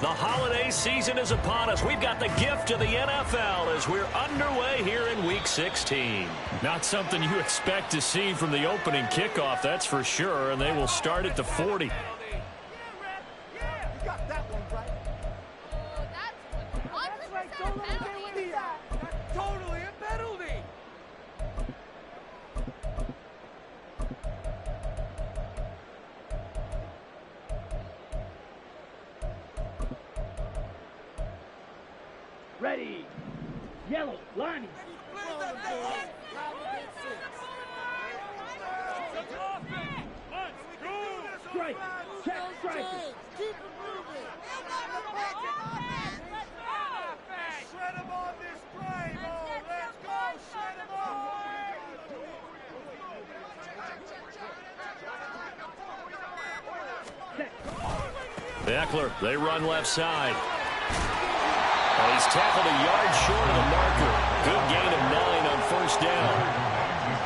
The holiday season is upon us. We've got the gift of the NFL as we're underway here in Week 16. Not something you expect to see from the opening kickoff, that's for sure, and they will start at the 40. Ready. Yellow, line. Strike. Check strike. Keep it moving. Shred him on this drive. Let's go. Shred him on. Ekeler, they run left side. And he's tackled a yard short of the marker. Good gain of 9 on first down.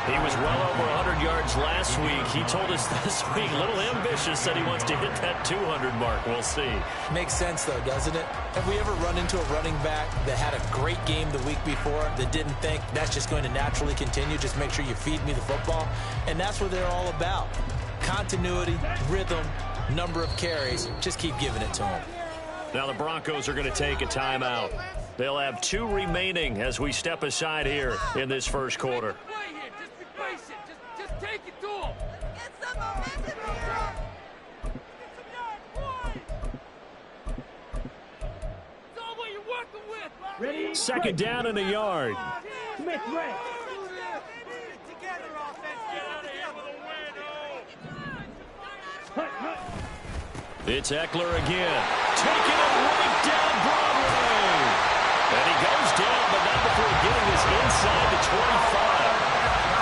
He was well over 100 yards last week. He told us this week, a little ambitious, said he wants to hit that 200 mark. We'll see. Makes sense, though, doesn't it? Have we ever run into a running back that had a great game the week before that didn't think that's just going to naturally continue? Just make sure you feed me the football. And that's what they're all about. Continuity, rhythm, number of carries. Just keep giving it to them. Now the Broncos are going to take a timeout. They'll have 2 remaining as we step aside here in this first quarter. Just be patient. Just take it to him. Get some momentum here. It's all what you're working with. Ready. Second down and a yard. Smith, red. Together, offense. Get out of here with a win. Hut, hut. It's Ekeler again. Taking it right down Broadway. And he goes down, but not before getting this inside the 25.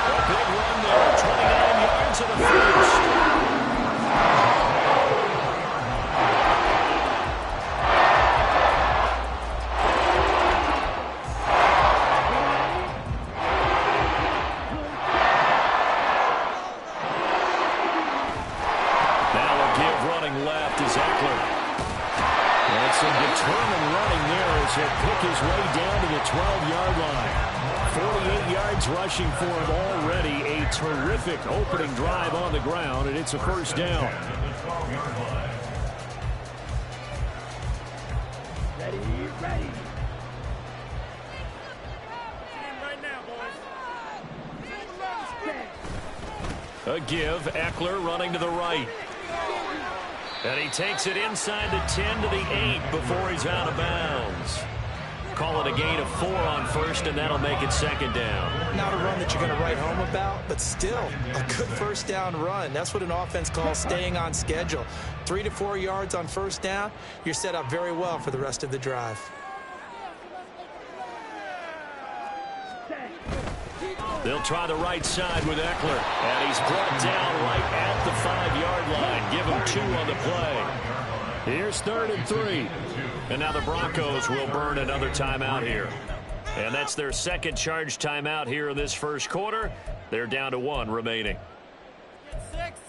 A big run there. 29 yards of the first. Some determined running there as he'll pick his way down to the 12-yard line. 48 yards rushing for him already. A terrific opening drive on the ground, and it's a first down. Ready, ready. Right now, boys. A give. Ekeler running to the right. And he takes it inside the 10 to the 8 before he's out of bounds. Call it a gain of 4 on first, and that'll make it second down. Not a run that you're going to write home about, but still a good first down run. That's what an offense calls staying on schedule. 3 to 4 yards on first down, you're set up very well for the rest of the drive. They'll try the right side with Ekeler. And he's brought down right at the 5-yard line. Give him 2 on the play. Here's 3rd and 3. And now the Broncos will burn another timeout here. And that's their second charge timeout here in this first quarter. They're down to 1 remaining. 6.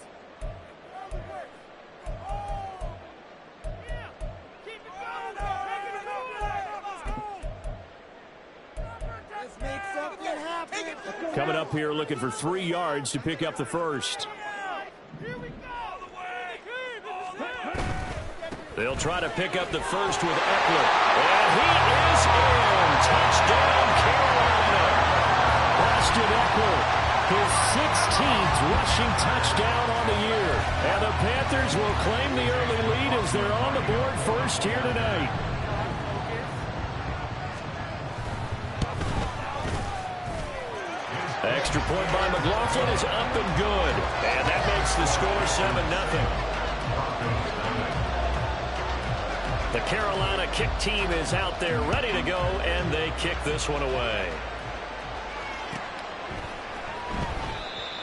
Coming up here looking for 3 yards to pick up the first. They'll try to pick up the first with Ekeler. And he is in. Touchdown, Carolina. Austin Ekeler, his 16th rushing touchdown on the year. And the Panthers will claim the early lead as they're on the board first here tonight. Extra point by McLaughlin is up and good. And that makes the score 7-0. The Carolina kick team is out there ready to go, and they kick this one away.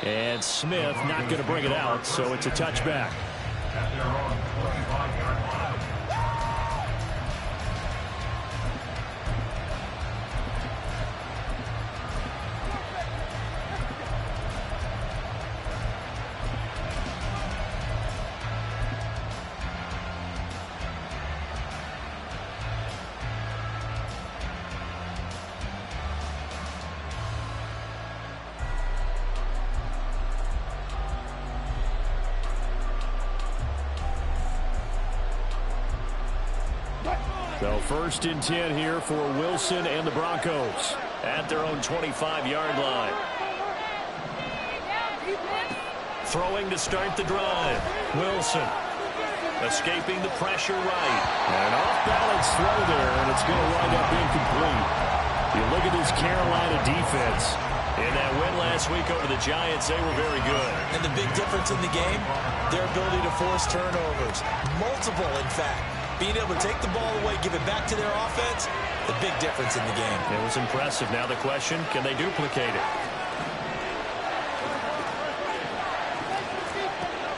And Smith not going to bring it out, so it's a touchback. So 1st and 10 here for Wilson and the Broncos at their own 25-yard line. Throwing to start the drive. Wilson escaping the pressure right. An off-balance throw there, and it's going to wind up incomplete. You look at this Carolina defense. In that win last week over the Giants, they were very good. And the big difference in the game, their ability to force turnovers. Multiple, in fact. Being able to take the ball away, give it back to their offense, the big difference in the game. It was impressive. Now the question, can they duplicate it?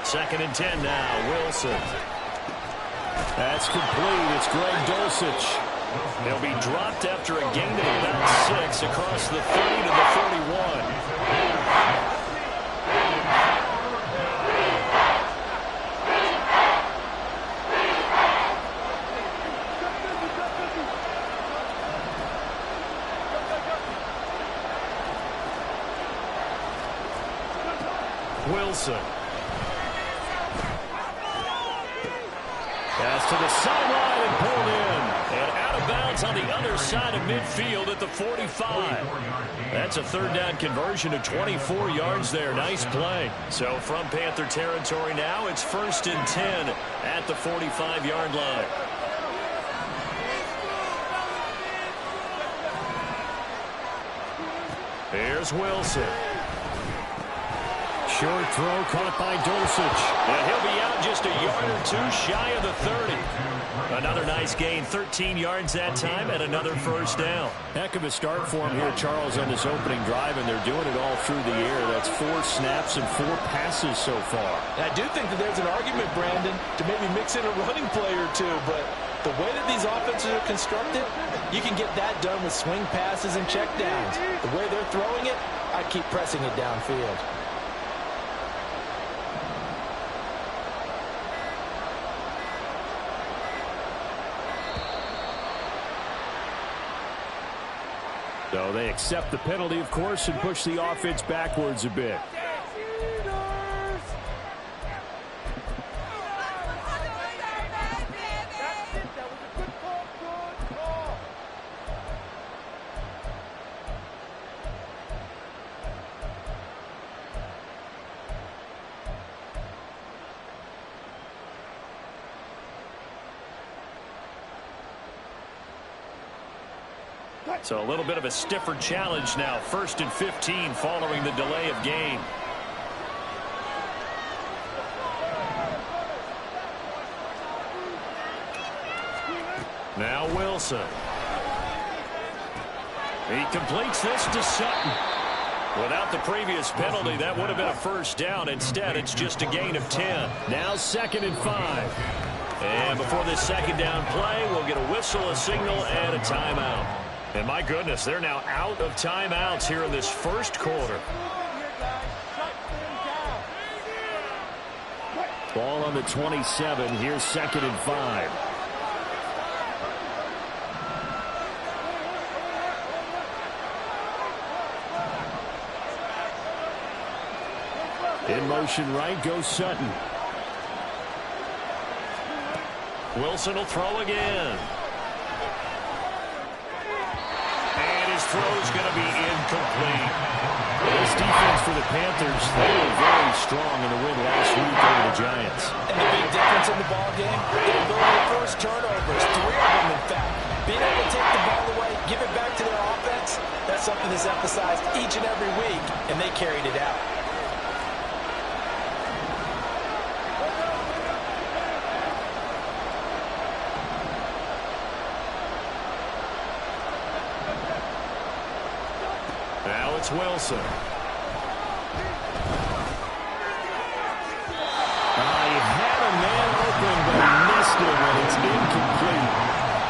2nd and 10 now, Wilson. That's complete. It's Greg Dulcich. He'll be dropped after a gain of about 6 across the 30 to the 41. Wilson. Pass to the sideline and pulled in. And out of bounds on the other side of midfield at the 45. That's a 3rd down conversion to 24 yards there. Nice play. So from Panther territory now, it's 1st and 10 at the 45-yard line. Here's Wilson. Short throw caught by Dulcich. And he'll be out just a yard or 2 shy of the 30. Another nice gain, 13 yards that time, and another 1st down. Heck of a start for him here, Charles, on this opening drive, and they're doing it all through the air. That's 4 snaps and 4 passes so far. And I do think that there's an argument, Brandon, to maybe mix in a running play or two, but the way that these offenses are constructed, you can get that done with swing passes and checkdowns. The way they're throwing it, I keep pressing it downfield. So they accept the penalty, of course, and push the offense backwards a bit. So a little bit of a stiffer challenge now. 1st and 15 following the delay of game. Now Wilson. He completes this to Sutton. Without the previous penalty, that would have been a 1st down. Instead, it's just a gain of 10. Now 2nd and 5. And before this 2nd down play, we'll get a whistle, a signal, and a timeout. And my goodness, they're now out of timeouts here in this 1st quarter. Ball on the 27. Here's 2nd and 5. In motion right goes Sutton. Wilson will throw again. Throw's going to be incomplete. This defense for the Panthers, they were very strong in the win last week over the Giants. And the big difference in the ball game, their ability to force turnovers, 3 of them in fact. Being able to take the ball away, give it back to their offense, that's something that's emphasized each and every week, and they carried it out. Wilson. He had a man open, but he missed it when it's incomplete.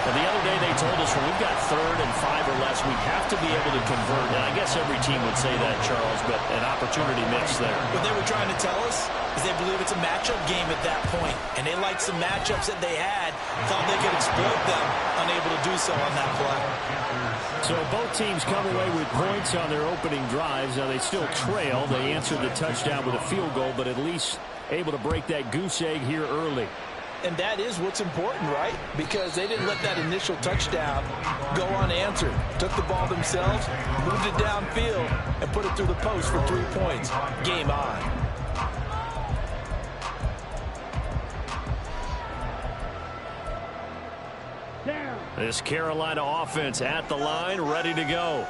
And the other day they told us when we've got 3rd and 5 or less, we have to be able to convert. Now, I guess every team would say that, Charles, but an opportunity missed there. What they were trying to tell us is they believe it's a matchup game at that point, and they liked some matchups that they had, thought they could exploit them, unable to do so on that play. So both teams come away with points on their opening drives. Now they still trail. They answered the touchdown with a field goal, but at least able to break that goose egg here early. And that is what's important, right? Because they didn't let that initial touchdown go unanswered. Took the ball themselves, moved it downfield, and put it through the post for 3 points. Game on. This Carolina offense at the line, ready to go.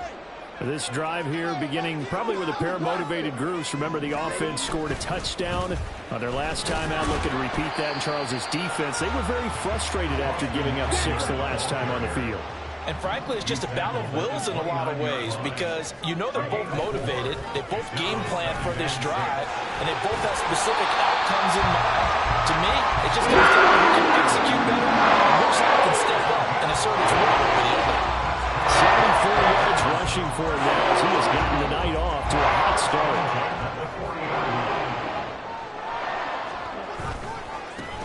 This drive here beginning probably with a pair of motivated groups. Remember, the offense scored a touchdown on their last time out. Looking to repeat that in Charles' defense. They were very frustrated after giving up 6 the last time on the field. And frankly, it's just a battle of wills in a lot of ways because you know they're both motivated. They both game plan for this drive, and they both have specific outcomes in mind. To me, it just comes down to who can execute better and which side can step up and assert its will over the other. 74 yards rushing for him now as he has gotten the night off to a hot start.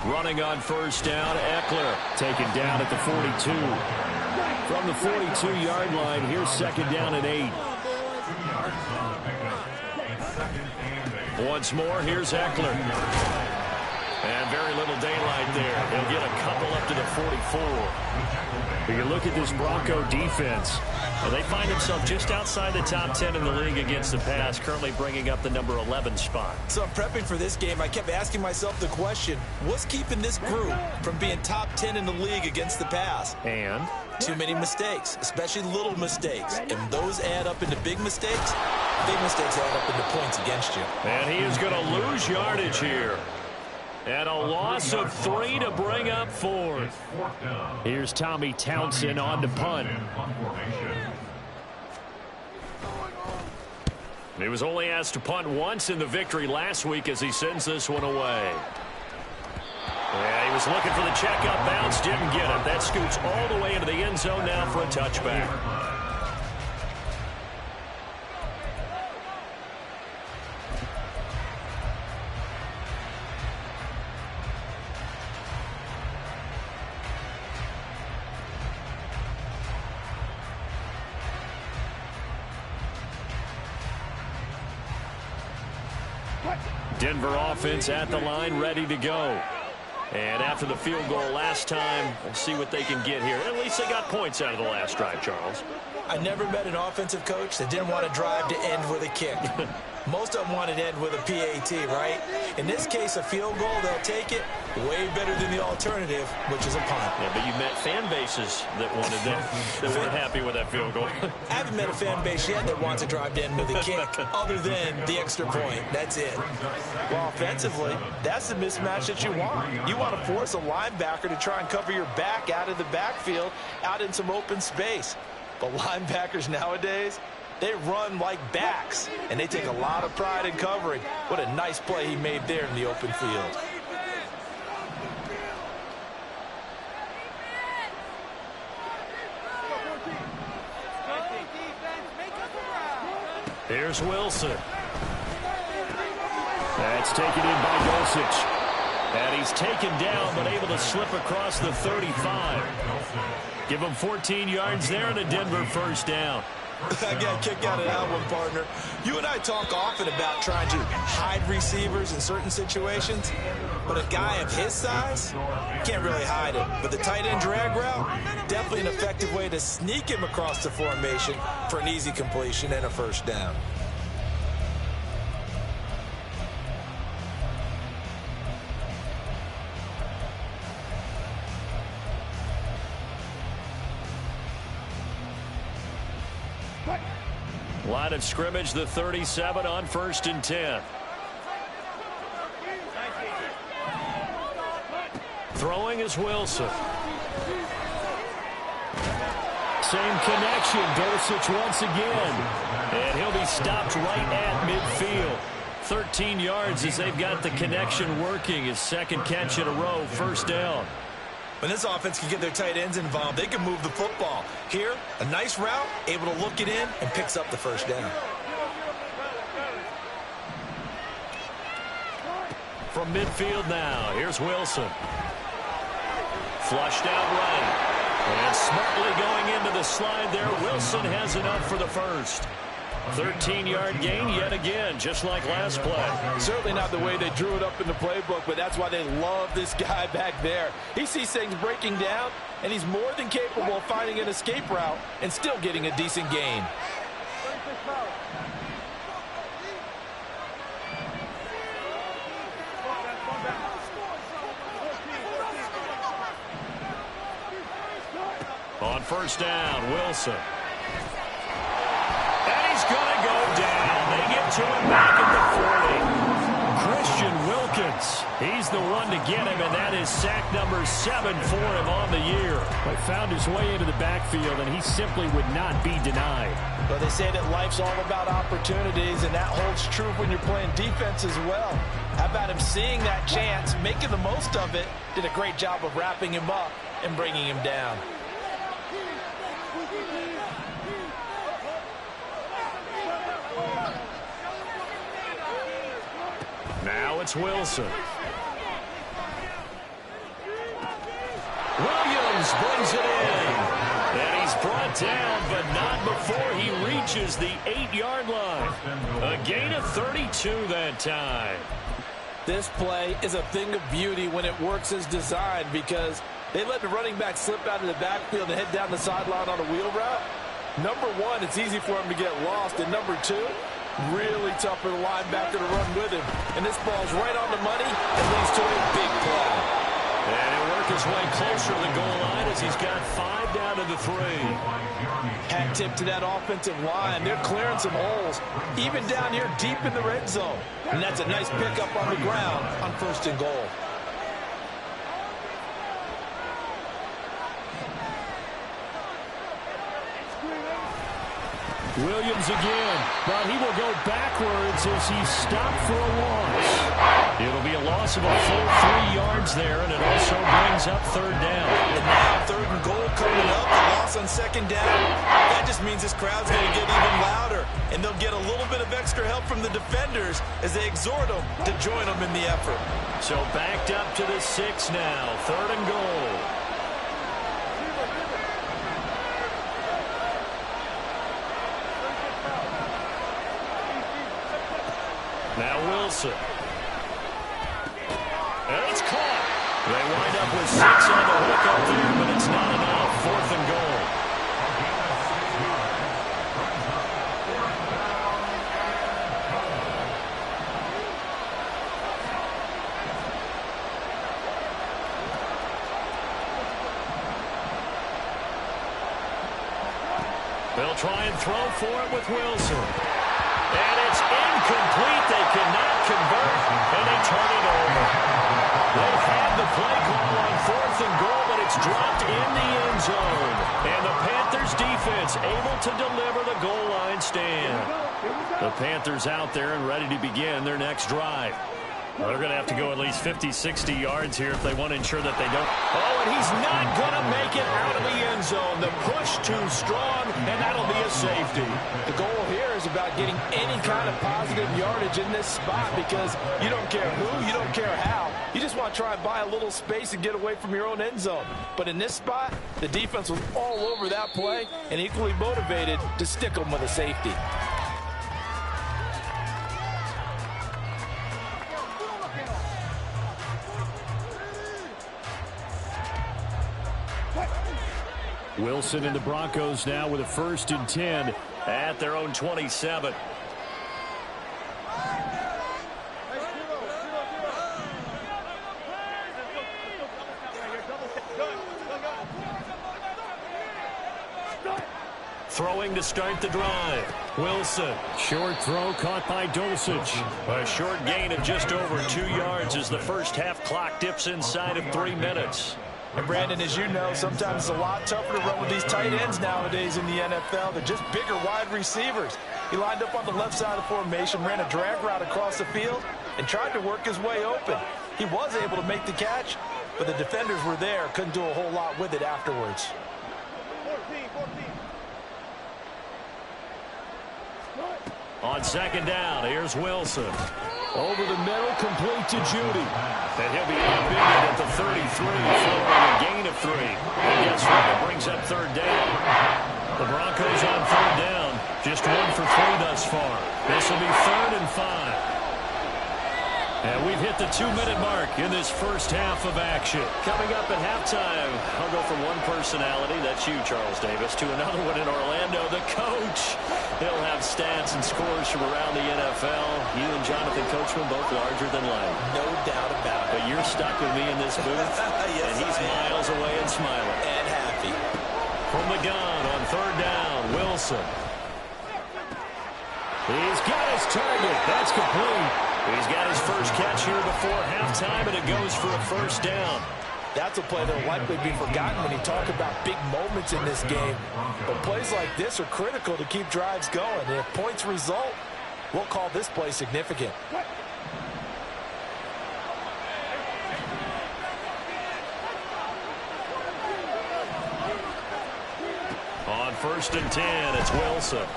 Running on first down, Eckler taken down at the 42. From the 42-yard line, here's second down and 8. Once more, here's Eckler. And very little daylight there. He'll get a couple up to the 44. You look at this Bronco defense, and they find themselves just outside the top 10 in the league against the pass, currently bringing up the number 11 spot. So prepping for this game, I kept asking myself the question, what's keeping this group from being top 10 in the league against the pass? And? Too many mistakes, especially little mistakes. And those add up into big mistakes. Big mistakes add up into points against you. And he is going to lose yardage here. And a loss of 3 to bring up 4. Here's Tommy Townsend on to punt. He was only asked to punt once in the victory last week as he sends this one away. Yeah, he was looking for the checkup bounce, didn't get it. That scoots all the way into the end zone now for a touchback. Denver offense at the line, ready to go. And after the field goal last time, we'll see what they can get here. At least they got points out of the last drive, Charles. I never met an offensive coach that didn't want to drive to end with a kick. Most of them wanted to end with a PAT, right? In this case, a field goal, they'll take it. Way better than the alternative, which is a punt. Yeah, but you met fan bases that wanted that weren't happy with that field goal. I haven't met a fan base yet that wants to drive to end with a kick other than the extra point. That's it. Well, offensively, that's the mismatch that you want. You want to force a linebacker to try and cover your back out of the backfield, out in some open space. But linebackers nowadays, they run like backs, and they take a lot of pride in covering. What a nice play he made there in the open field. Here's Wilson. That's taken in by Dulcich. And he's taken down, but able to slip across the 35. Give him 14 yards there and a Denver first down. I got a kick out of that one, partner. You and I talk often about trying to hide receivers in certain situations, but a guy of his size can't really hide him. But the tight end drag route, definitely an effective way to sneak him across the formation for an easy completion and a first down. Line of scrimmage, the 37 on 1st and 10. Throwing is Wilson. Same connection, Dulcich once again. And he'll be stopped right at midfield. 13 yards as they've got the connection working. His second catch in a row, first down. When this offense can get their tight ends involved, they can move the football. Here, a nice route, able to look it in, and picks up the first down. From midfield now, here's Wilson. Flushed out right. And smartly going into the slide there, Wilson has enough for the first. 13-yard gain yet again, just like last play. Certainly not the way they drew it up in the playbook, but that's why they love this guy back there. He sees things breaking down, and he's more than capable of finding an escape route and still getting a decent gain. On first down, Wilson. And he's going to go down. They get to him back at the 40. Christian Wilkins. He's the one to get him, and that is sack number 7 for him on the year. But found his way into the backfield, and he simply would not be denied. Well, they say that life's all about opportunities, and that holds true when you're playing defense as well. How about him seeing that chance, making the most of it, did a great job of wrapping him up and bringing him down. Now it's Wilson. Williams brings it in. And he's brought down, but not before he reaches the 8-yard line. A gain of 32 that time. This play is a thing of beauty when it works as designed because they let the running back slip out of the backfield and head down the sideline on a wheel route. Number one, it's easy for him to get lost. And number two, really tough for the linebacker to run with him. And this ball's right on the money and leads to a big play. And he'll work his way closer to the goal line as he's got 5 down to the 3. Hat tip to that offensive line. They're clearing some holes, even down here deep in the red zone. And that's a nice pickup on the ground on 1st and goal. Williams again, but he will go backwards as he's stopped for a loss. It'll be a loss of a full 3 yards there, and it also brings up 3rd down. And now 3rd and goal coming up, the loss on 2nd down. That just means this crowd's going to get even louder, and they'll get a little bit of extra help from the defenders as they exhort them to join them in the effort. So backed up to the 6 now, 3rd and goal. Now Wilson. And it's caught. They wind up with 6 on the hook up there, but it's not enough. 4th and goal. They'll try and throw for it with Wilson. And it's incomplete. They cannot convert, and they turn it over. They had the play call on 4th and goal, but it's dropped in the end zone. And the Panthers defense able to deliver the goal line stand. The Panthers out there and ready to begin their next drive. Well, they're going to have to go at least 50, 60 yards here if they want to ensure that they don't. Oh, and he's not going to make it out of the end zone. The push too strong, and that'll be a safety. The goal here is about getting any kind of positive yardage in this spot because you don't care who, you don't care how. You just want to try and buy a little space and get away from your own end zone. But in this spot, the defense was all over that play and equally motivated to stick them with a safety. Wilson and the Broncos now with a 1st and 10 at their own 27. Throwing to start the drive. Wilson. Short throw caught by Dulcich. A short gain of just over 2 yards as the first half clock dips inside of 3 minutes. And Brandon, as you know, sometimes it's a lot tougher to run with these tight ends nowadays in the NFL. They're just bigger wide receivers. He lined up on the left side of the formation, ran a drag route across the field, and tried to work his way open. He was able to make the catch, but the defenders were there, couldn't do a whole lot with it afterwards. 14. On 2nd down, here's Wilson. Over the middle, complete to Judy. And he'll be outbidded at the 33 for a gain of 3. And guess what? It brings up 3rd down. The Broncos on 3rd down Just 1 for 3 thus far. This will be 3rd and 5. And we've hit the 2-minute mark in this first half of action. Coming up at halftime, I'll go from one personality, that's you, Charles Davis, to another one in Orlando, the coach. He'll have stats and scores from around the NFL. You and Jonathan Coachman both larger than life. No doubt about it. But you're stuck with me in this booth, Yes, and he's miles away and smiling. And happy. From the gun on 3rd down, Wilson. He's got his target. That's complete. He's got his first catch here before halftime, and it goes for a first down. That's a play that will likely be forgotten when you talk about big moments in this game. But plays like this are critical to keep drives going. And if points result, we'll call this play significant. On 1st and 10, it's Wilson.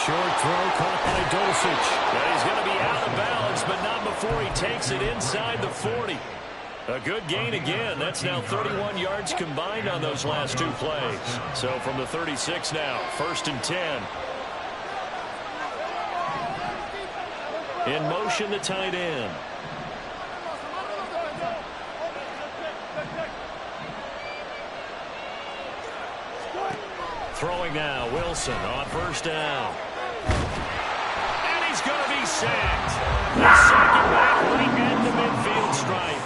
Short throw caught by Dulcich. But he's going to be out of bounds, but not before he takes it inside the 40. A good gain again. That's now 31 yards combined on those last 2 plays. So from the 36 now, 1st and 10. In motion, the tight end. Throwing now, Wilson on 1st down. And he's going to be sacked. He's sacking back right at the midfield stripe.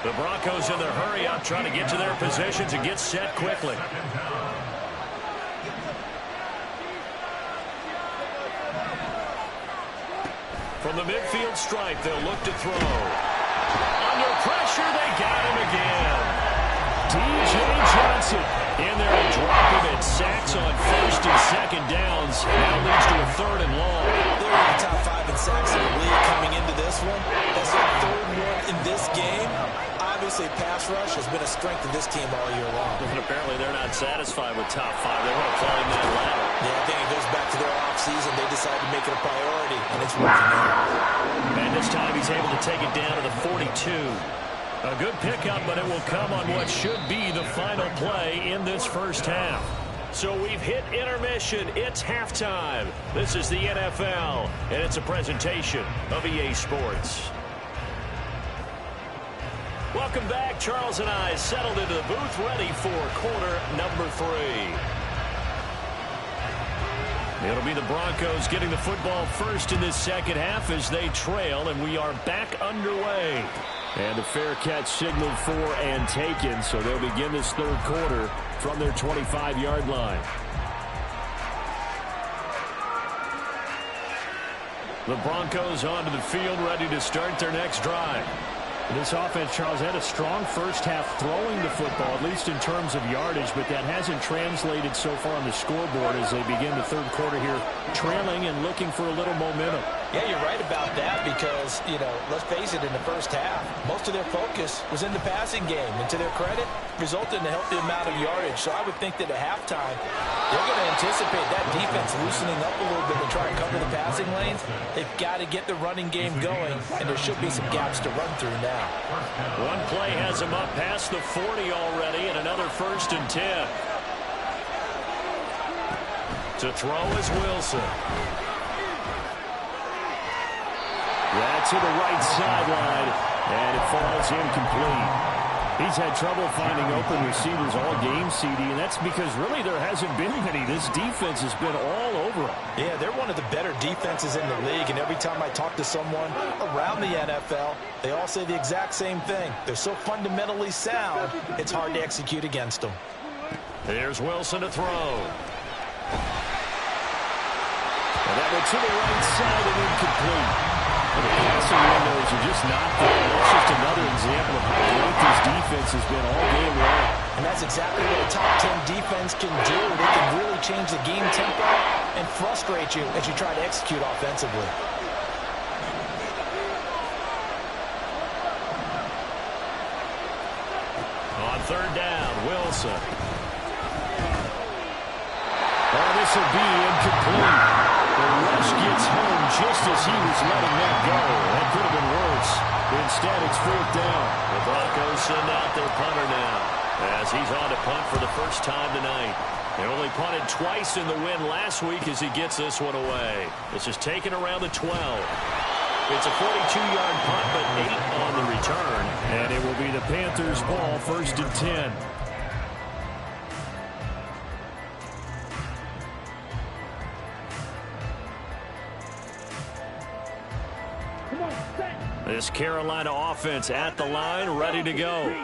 The Broncos in their hurry up, trying to get to their positions and get set quickly. From the midfield stripe, they'll look to throw. Under pressure, they got him again. D.J. Johnson in there to drop him at sacks on 1st and 2nd downs. Now leads to a 3rd and long. They're in the top 5 in sacks in the league coming into this one. That's their 3rd one in this game. Obviously, pass rush has been a strength of this team all year long. And apparently they're not satisfied with top 5. They want to climb that ladder. Yeah, I think it goes back to their offseason. They decided to make it a priority, and it's working out. And this time he's able to take it down to the 42. A good pickup, but it will come on what should be the final play in this first half. So we've hit intermission. It's halftime. This is the NFL, and it's a presentation of EA Sports. Welcome back. Charles and I settled into the booth, ready for quarter number 3. It'll be the Broncos getting the football first in this second half as they trail, and we are back underway. And a fair catch signaled for and taken, so they'll begin this 3rd quarter from their 25-yard line. The Broncos onto the field, ready to start their next drive. This offense, Charles, had a strong first half throwing the football, at least in terms of yardage, but that hasn't translated so far on the scoreboard as they begin the 3rd quarter here, trailing and looking for a little momentum. Yeah, you're right about that because, you know, let's face it, in the first half, most of their focus was in the passing game. And to their credit, resulted in a healthy amount of yardage. So I would think that at halftime, they're going to anticipate that defense loosening up a little bit to try and cover the passing lanes. They've got to get the running game going, and there should be some gaps to run through now. One play has him up past the 40 already, and another 1st and 10. To throw is Wilson. That's to the right sideline, and it falls incomplete. He's had trouble finding open receivers all game, CD, and that's because really there hasn't been many. This defense has been all over him. Yeah, they're one of the better defenses in the league, and every time I talk to someone around the NFL, they all say the exact same thing. They're so fundamentally sound, it's hard to execute against them. Here's Wilson to throw. And that went to the right side and incomplete. The passing windows are just not there. That's just another example of how great this defense has been all game long. And that's exactly what a top 10 defense can do. They can really change the game tempo and frustrate you as you try to execute offensively. On 3rd down, Wilson. Oh, this will be incomplete. The rush gets home just as he was letting that go. That could have been worse. Instead, it's 4th down. The Broncos send out their punter now as he's on to punt for the first time tonight. He only punted twice in the win last week as he gets this one away. This is taken around the 12. It's a 42-yard punt, but 8 on the return. And it will be the Panthers' ball, 1st and 10. Come on, set. This Carolina offense at the line, ready to go.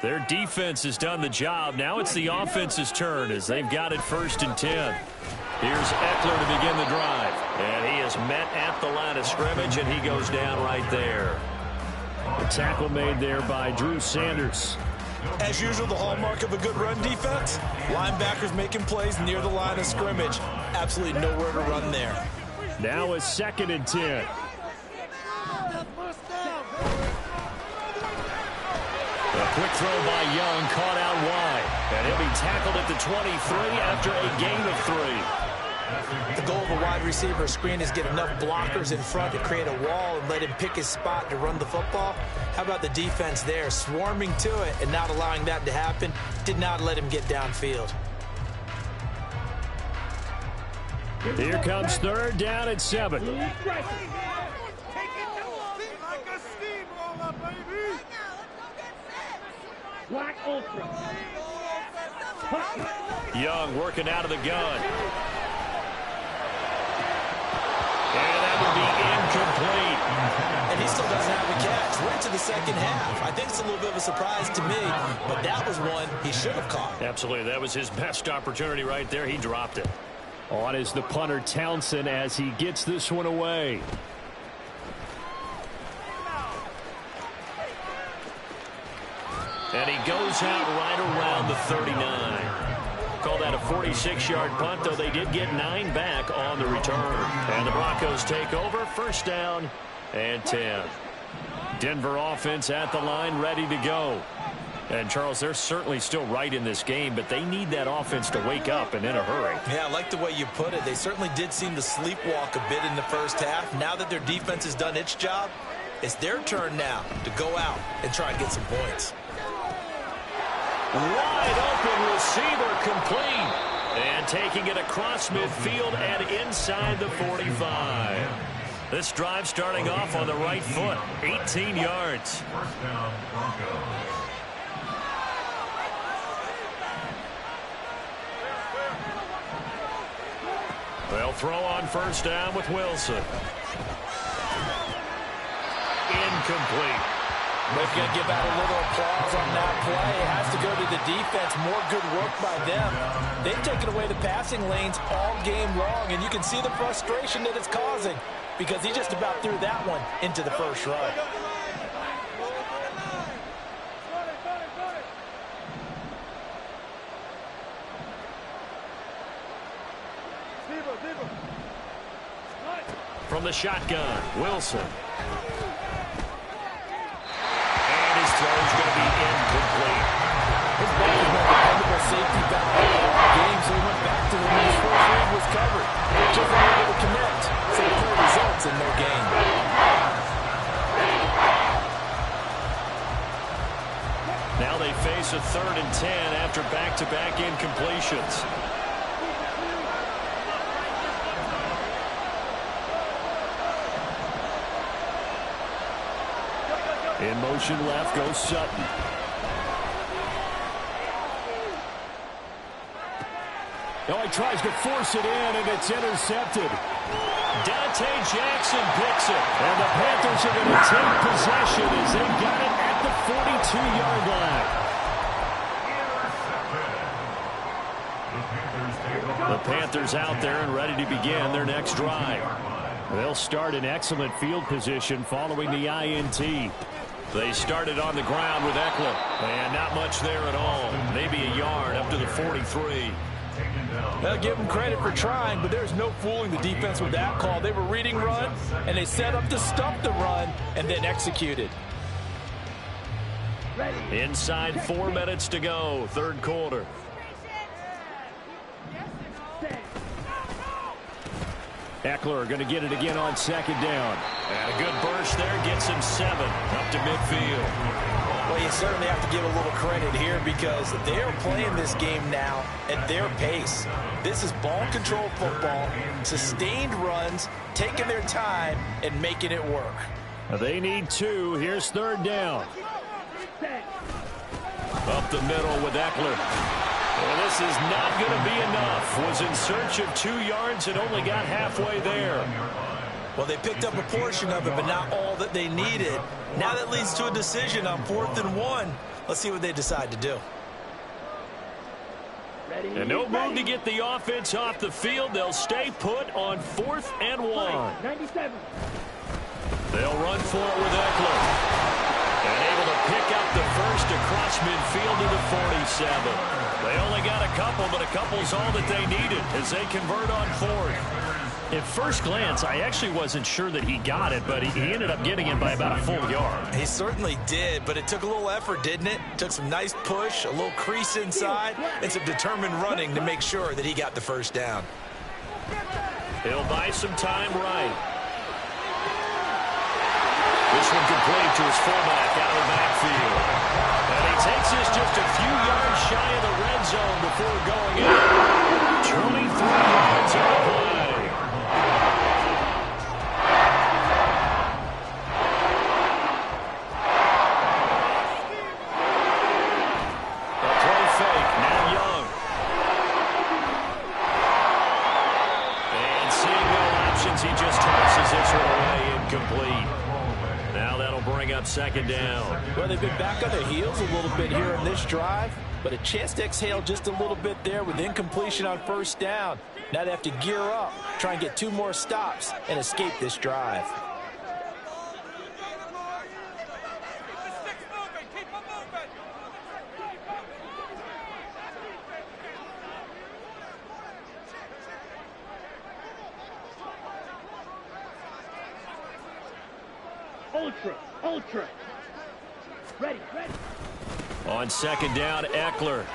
Their defense has done the job. Now it's the offense's turn as they've got it 1st and 10. Here's Eckler to begin the drive. And he is met at the line of scrimmage, and he goes down right there. The tackle made there by Drew Sanders. As usual, the hallmark of a good run defense, linebackers making plays near the line of scrimmage. Absolutely nowhere to run there. Now it's 2nd and 10. A quick throw by Young, caught out wide. And he'll be tackled at the 23 after a gain of 3. The goal of a wide receiver screen is get enough blockers in front to create a wall and let him pick his spot to run the football. How about the defense there, swarming to it and not allowing that to happen? Did not let him get downfield. Here comes 3rd down at 7. Take it to him like a steamroller, baby. Black Ultra. Young working out of the gun. And that would be incomplete. And he still doesn't have a catch. We're into the 2nd half. I think it's a little bit of a surprise to me, but that was one he should have caught. Absolutely. That was his best opportunity right there. He dropped it. On is the punter Townsend as he gets this one away. And he goes out right around the 39. Call that a 46-yard punt, though they did get 9 back on the return. And the Broncos take over, 1st down and 10. Denver offense at the line, ready to go. And, Charles, they're certainly still right in this game, but they need that offense to wake up and in a hurry. Yeah, I like the way you put it. They certainly did seem to sleepwalk a bit in the 1st half. Now that their defense has done its job, it's their turn now to go out and try and get some points. Wide open receiver complete. And taking it across midfield and inside the 45. This drive starting off on the right foot. 18 yards. First down, Broncos. They'll throw on 1st down with Wilson. Incomplete. They've got to give out a little applause on that play. It has to go to the defense. More good work by them. They've taken away the passing lanes all game long, and you can see the frustration that it's causing because he just about threw that one into the 1st row. From the shotgun, Wilson. Throw's going to be incomplete. His back is more dependable safety back in the game, so he went back to when his 4th read was covered. Just unable to connect, so the play results in no gain. Now they face a 3rd and 10 after back-to-back incompletions. In motion left goes Sutton. Oh, he tries to force it in, and it's intercepted. Dante Jackson picks it. And the Panthers are going to take possession as they've got it at the 42-yard line. The Panthers out there and ready to begin their next drive. They'll start in excellent field position following the INT. They started on the ground with Eckler, and not much there at all. Maybe a yard up to the 43. I'll give them credit for trying, but there's no fooling the defense with that call. They were reading run, and they set up to stop the run and then executed. Inside 4 minutes to go, 3rd quarter. Eckler going to get it again on 2nd down. And a good burst there gets him 7 up to midfield. Well, you certainly have to give a little credit here because they're playing this game now at their pace. This is ball control football, sustained runs, taking their time, and making it work. They need 2. Here's 3rd down. Up the middle with Eckler. Well, this is not going to be enough. Was in search of 2 yards and only got halfway there. Well, they picked up a portion of it, but not all that they needed. Now that leads to a decision on 4th and 1. Let's see what they decide to do. And no move to get the offense off the field. They'll stay put on 4th and 1. 97. They'll run for it with Eckler. And able to pick up the first across midfield to the 47. They only got a couple, but a couple's all that they needed as they convert on 4th. At first glance, I actually wasn't sure that he got it, but he ended up getting it by about a full yard. He certainly did, but it took a little effort, didn't it? Took some nice push, a little crease inside, and some determined running to make sure that he got the first down. He'll buy some time right. This one complete to his fullback out of the backfield. And he takes this just a few yards shy of the red zone before going in. 23 yards on the play. He just tosses this one away incomplete. Now that'll bring up 2nd down. Well, they've been back on their heels a little bit here in this drive, but a chance to exhale just a little bit there with incompletion on 1st down. Now they have to gear up, try and get 2 more stops and escape this drive. Ultra. Ready. On 2nd down, Eckler.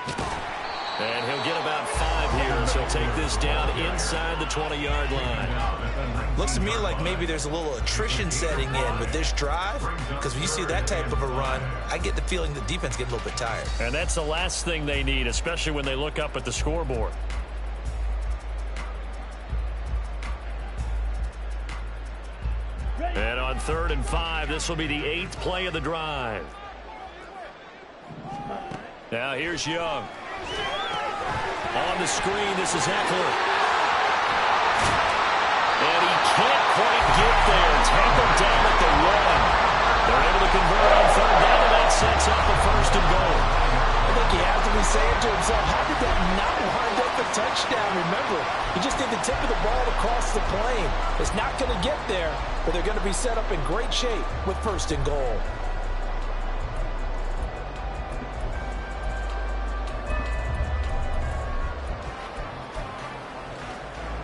And he'll get about 5 here, so he'll take this down inside the 20-yard line. Looks to me like maybe there's a little attrition setting in with this drive, because when you see that type of a run, I get the feeling the defense gets a little bit tired. And that's the last thing they need, especially when they look up at the scoreboard. And on 3rd and 5, this will be the 8th play of the drive. Now here's Young. On the screen, this is Eckler. And he can't quite get there. Tackled down at the 1. They're able to convert on 3rd down, and that sets up the 1st and goal. I think he has to be saying to himself, how did that not wind up a touchdown? Remember, you just need the tip of the ball to cross the plane. It's not going to get there, but they're going to be set up in great shape with 1st and goal.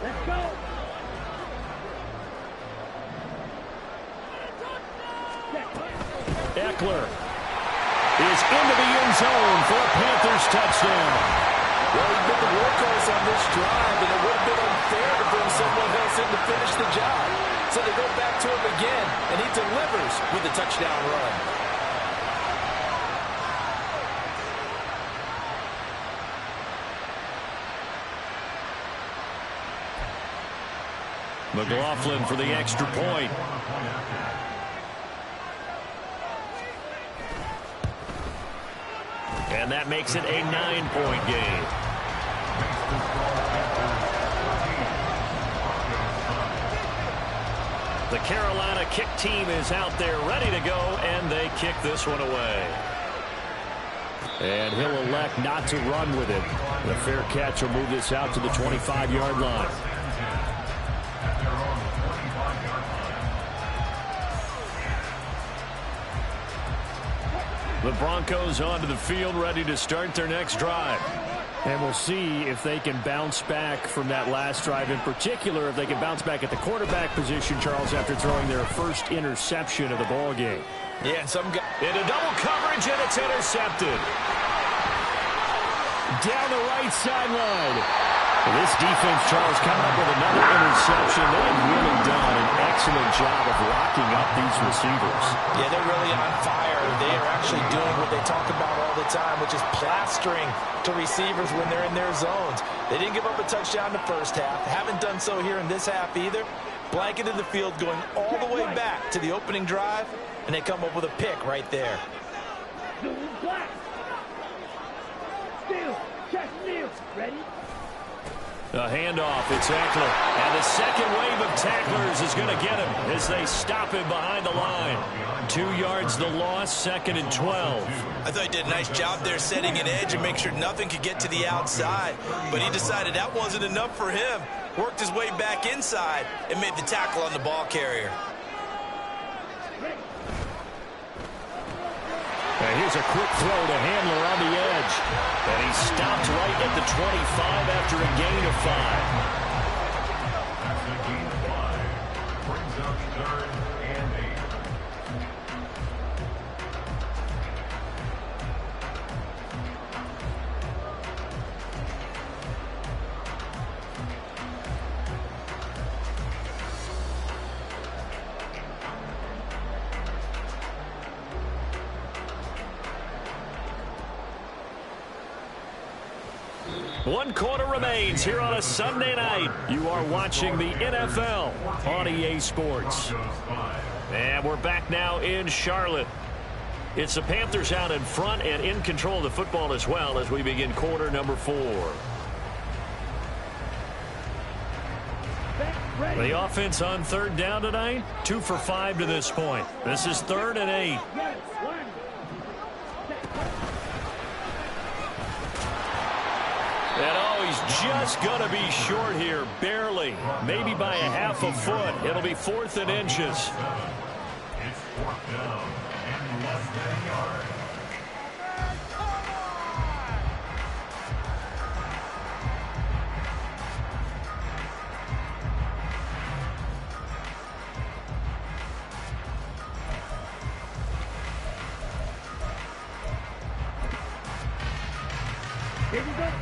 Let's go. Eckler is into the end zone for a Panthers touchdown. Well, he's been the workhorse on this drive, and it would have been unfair to bring someone else in to finish the job. So they go back to him again, and he delivers with a touchdown run. McLaughlin for the extra point. And that makes it a 9-point game. The Carolina kick team is out there ready to go, and they kick this one away. And he'll elect not to run with it. The fair catch will move this out to the 25-yard line. The Broncos onto the field, ready to start their next drive. And we'll see if they can bounce back from that last drive. In particular, if they can bounce back at the quarterback position, Charles, after throwing their first interception of the ball game. Yeah, and some guy into double coverage, and it's intercepted. Down the right sideline. This defense, Charles, coming up with another interception. They have really done an excellent job of locking up these receivers. Yeah, they're really on fire. They are actually doing what they talk about all the time, which is plastering to receivers when they're in their zones. They didn't give up a touchdown the first half. Haven't done so here in this half either. Blanketed the field going all the way back to the opening drive, and they come up with a pick right there. Black. Steal. Check steal. Ready? A handoff, it's Eckler. And the second wave of tacklers is going to get him as they stop him behind the line. 2 yards the loss, 2nd and 12. I thought he did a nice job there setting an edge and make sure nothing could get to the outside. But he decided that wasn't enough for him. Worked his way back inside and made the tackle on the ball carrier. And here's a quick throw to Handler on the edge. And he stopped right at the 25 after a gain of 5. Brings up 3rd and 8. One quarter remains here on a Sunday night. You are watching the NFL on EA Sports. And we're back now in Charlotte. It's the Panthers out in front and in control of the football as well as we begin quarter number 4. The offense on 3rd down tonight, 2 for 5 to this point. This is 3rd and 8. And oh, he's just going to be short here, barely, maybe by a half a foot. It'll be 4th and inches. It's 4th down and less than a yard.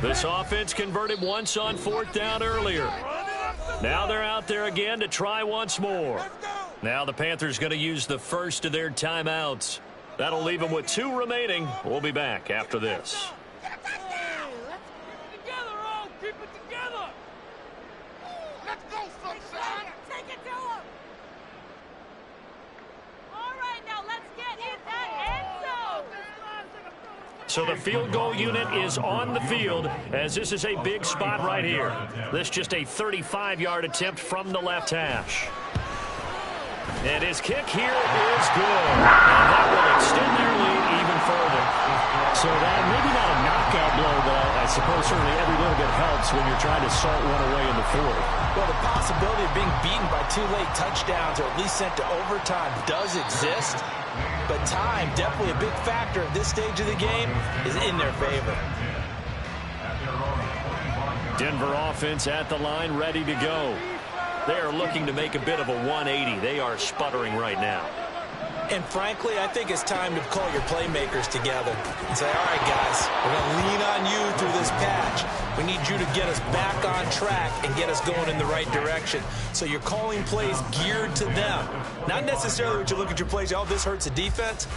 This offense converted once on 4th down earlier. Now they're out there again to try once more. Now the Panthers going to use the first of their timeouts. That'll leave them with 2 remaining. We'll be back after this. Keep it together. Let's go, sunshine. Take it to him. All right, now let's get in that end zone. So the field goal unit is on the field as this is a big spot right here. This just a 35-yard attempt from the left hash. And his kick here is good. And that will extend their lead even further. So that maybe not a knockout blow, but I suppose certainly every little bit helps when you're trying to salt one away in the 4th. Well, the possibility of being beaten by 2 late touchdowns or at least sent to overtime does exist. But time, definitely a big factor at this stage of the game, is in their favor. Denver offense at the line, ready to go. They are looking to make a bit of a 180. They are sputtering right now. And frankly, I think it's time to call your playmakers together and say, all right, guys, we're going to lean on you through this patch. We need you to get us back on track and get us going in the right direction. So you're calling plays geared to them. Not necessarily what you look at your plays, oh, this hurts the defense.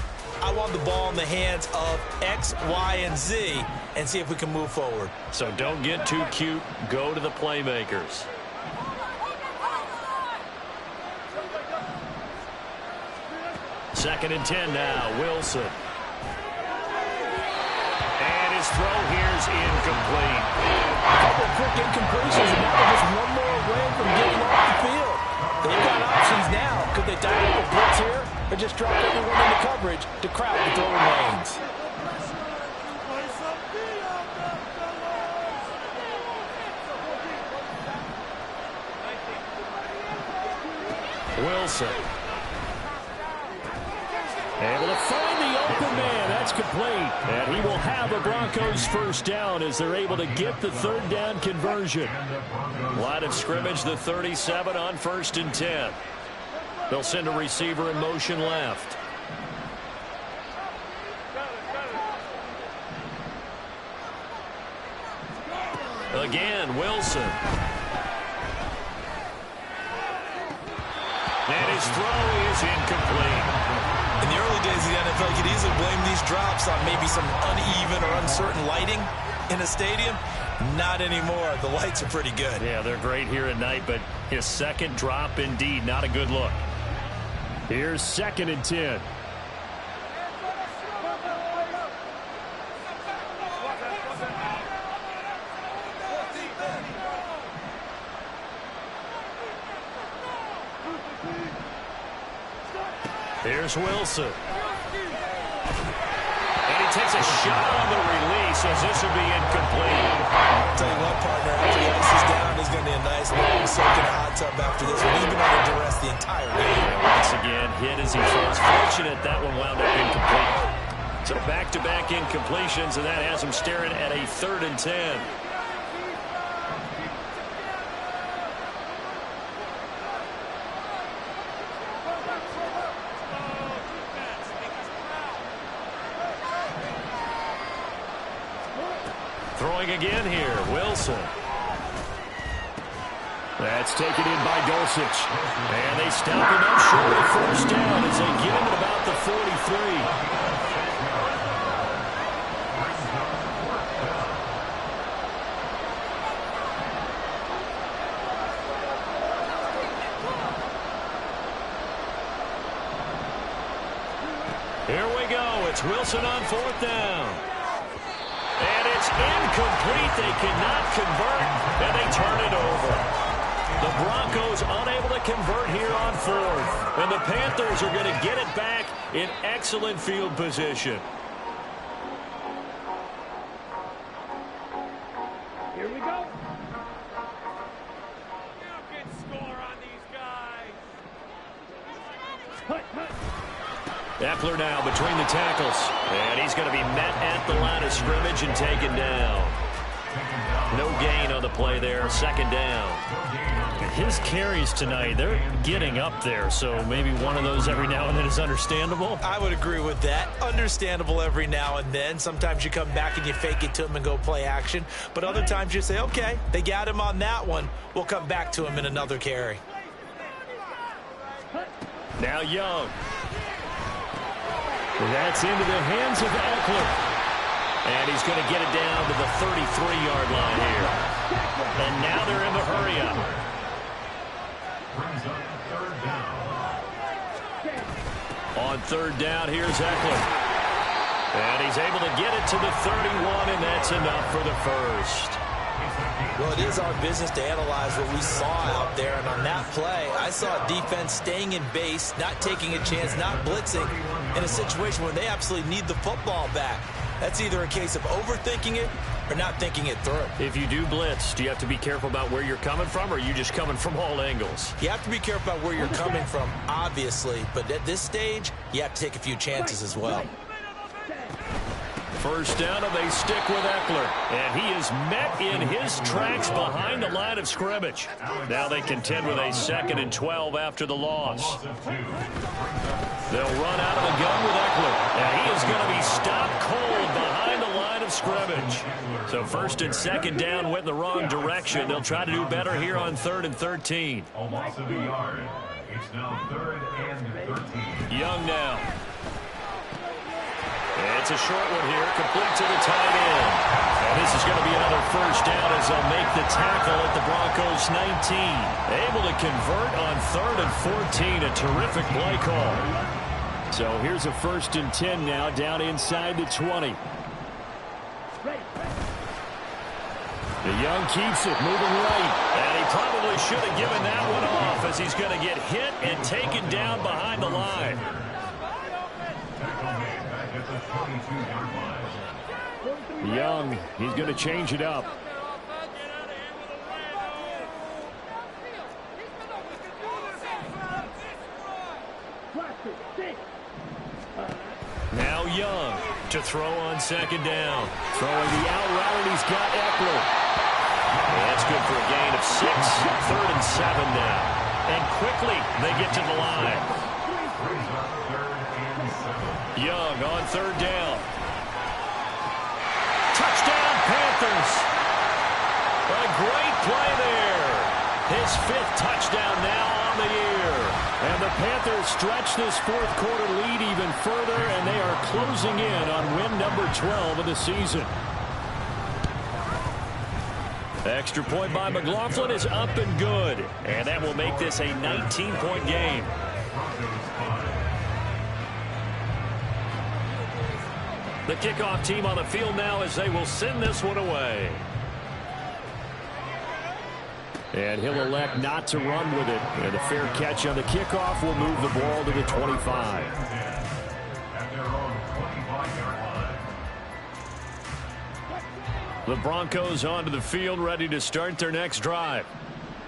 I want the ball in the hands of X, Y, and Z and see if we can move forward. So don't get too cute. Go to the playmakers. Second and 10 now, Wilson. And his throw here's incomplete. A couple of quick incompletions, and now they're just one more away from getting off the field. They've got options now. Could they dial up a blitz here or just drop everyone into coverage to crowd the throwing lanes? Wilson. Able to find the open man. That's complete. And he will have a Broncos first down as they're able to get the 3rd down conversion. Line of scrimmage, the 37 on 1st and 10. They'll send a receiver in motion left. Again, Wilson. And his throw is incomplete. In the early days of the NFL, you could easily blame these drops on maybe some uneven or uncertain lighting in a stadium. Not anymore. The lights are pretty good. Yeah, they're great here at night, but his second drop, indeed, not a good look. Here's 2nd and 10. Here's Wilson. And he takes a shot on the release as this will be incomplete. I'll tell you what, partner, after the ice is down, there's going to be a nice long soak in a hot tub after this one. He's been under duress the entire game. And once again, hit as he throws. Fortunate that one wound up incomplete. So back-to-back incompletions, and that has him staring at a 3rd and 10. Throwing again here, Wilson. That's taken in by Dulcich. And they stop him up short of 1st down as they get him at about the 43. Here we go. It's Wilson on 4th down. And it's incomplete. They cannot convert, and they turn it over. The Broncos unable to convert here on 4th. And the Panthers are going to get it back in excellent field position. Here we go. You can score on these guys. Hut, hut. Eckler now between the tackles. And he's going to be met at the line of scrimmage and taken down. No gain on the play there. 2nd down. His carries tonight, they're getting up there, so maybe one of those every now and then is understandable. I would agree with that. Understandable every now and then. Sometimes you come back and you fake it to him and go play action. But other times you say, okay, they got him on that one. We'll come back to him in another carry. Now Young. That's into the hands of Eckler. And he's going to get it down to the 33-yard line here. And now they're in the hurry-up. Brings up 3rd down. On 3rd down, here's Eckler. And he's able to get it to the 31, and that's enough for the 1st. Well, it is our business to analyze what we saw out there. And on that play, I saw defense staying in base, not taking a chance, not blitzing in a situation where they absolutely need the football back. That's either a case of overthinking it or not thinking it through. If you do blitz, do you have to be careful about where you're coming from, or are you just coming from all angles? You have to be careful about where you're coming from, obviously. But at this stage, you have to take a few chances as well. 1st down, and they stick with Eckler. And he is met in his tracks behind the line of scrimmage. Now they contend with a 2nd and 12 after the loss. They'll run out of the gun with Eckler. And he is going to be stopped cold behind the line of scrimmage. So 1st and 2nd down went in the wrong direction. They'll try to do better here on 3rd and 13. Almost a yard. It's now 3rd and 13. Young now. It's a short one here, complete to the tight end. And this is going to be another 1st down as they'll make the tackle at the Broncos 19. Able to convert on 3rd and 14, a terrific play call. So here's a 1st and 10 now, down inside the 20. The Young keeps it, moving right. And he probably should have given that one off as he's going to get hit and taken down behind the line. Young, he's going to change it up. Now Young to throw on 2nd down. Throwing the out route, and he's got Eckler. That's good for a gain of 6. 3rd and 7 now. And quickly they get to the line. Young on 3rd down. Touchdown, Panthers. play there. His 5th touchdown now on the year. And the Panthers stretch this fourth quarter lead even further, and they are closing in on win number 12 of the season. Extra point by McLaughlin is up and good. And that will make this a 19-point game. The kickoff team on the field now as they will send this one away. And he'll elect not to run with it. And a fair catch on the kickoff will move the ball to the 25. The Broncos onto the field, ready to start their next drive.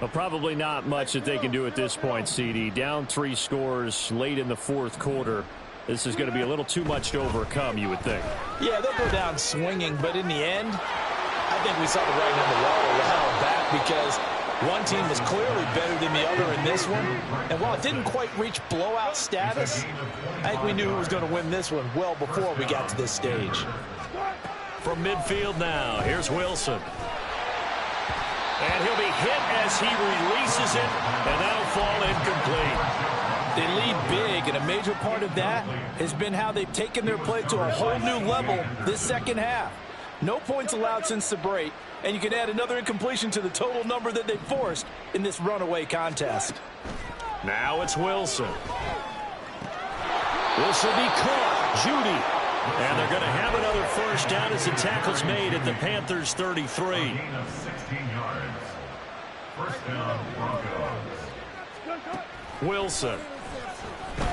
Well, probably not much that they can do at this point, CD. Down 3 scores late in the fourth quarter. This is going to be a little too much to overcome, you would think. Yeah, they'll go down swinging, but in the end, I think we saw the writing on the wall a while back because one team was clearly better than the other in this one. And while it didn't quite reach blowout status, I think we knew who was going to win this one well before we got to this stage. From midfield now, here's Wilson. And he'll be hit as he releases it, and that'll fall incomplete. They lead big, and a major part of that has been how they've taken their play to a whole new level this second half. No points allowed since the break, and you can add another incompletion to the total number that they forced in this runaway contest. Now it's Wilson. This will be caught. Judy. And they're going to have another first down as the tackle's made at the Panthers' 33. Gain of 16 yards. First down, Broncos. Wilson. And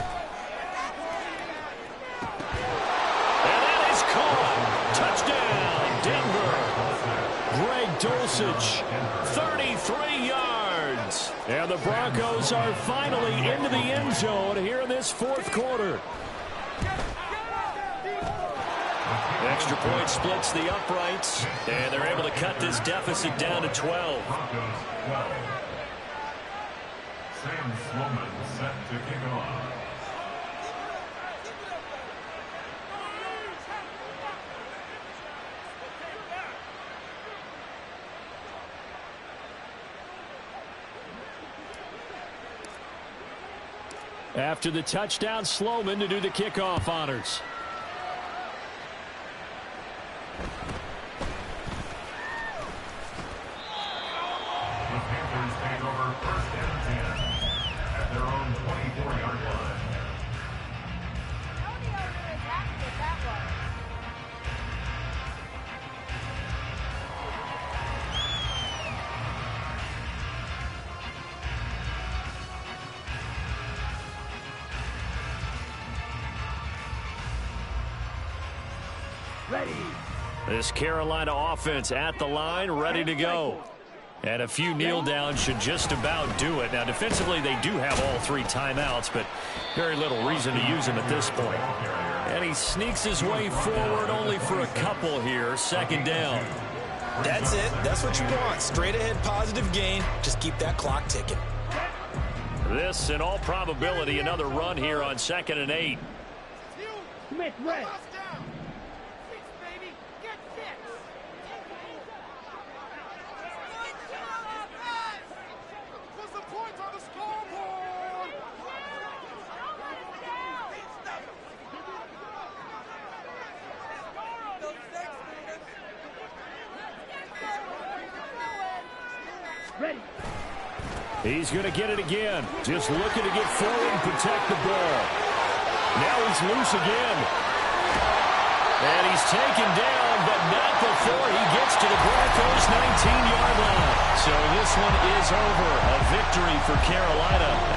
that is caught. Touchdown, Denver. Greg Dulcich, 33 yards. And the Broncos are finally into the end zone here in this fourth quarter. Extra point splits the uprights, and they're able to cut this deficit down to 12. Sam Sloman set to kick off. After the touchdown, Sloman to do the kickoff honors. This Carolina offense at the line, ready to go. And a few kneel downs should just about do it. Now, defensively, they do have all 3 timeouts, but very little reason to use them at this point. And he sneaks his way forward only for a couple here. Second down. That's it. That's what you want. Straight ahead positive gain. Just keep that clock ticking. This, in all probability, another run here on 2nd and 8. Smith, red. Ready. He's going to get it again. Just looking to get forward and protect the ball. Now he's loose again. And he's taken down, but not before he gets to the Broncos' 19-yard line. So this one is over. A victory for Carolina.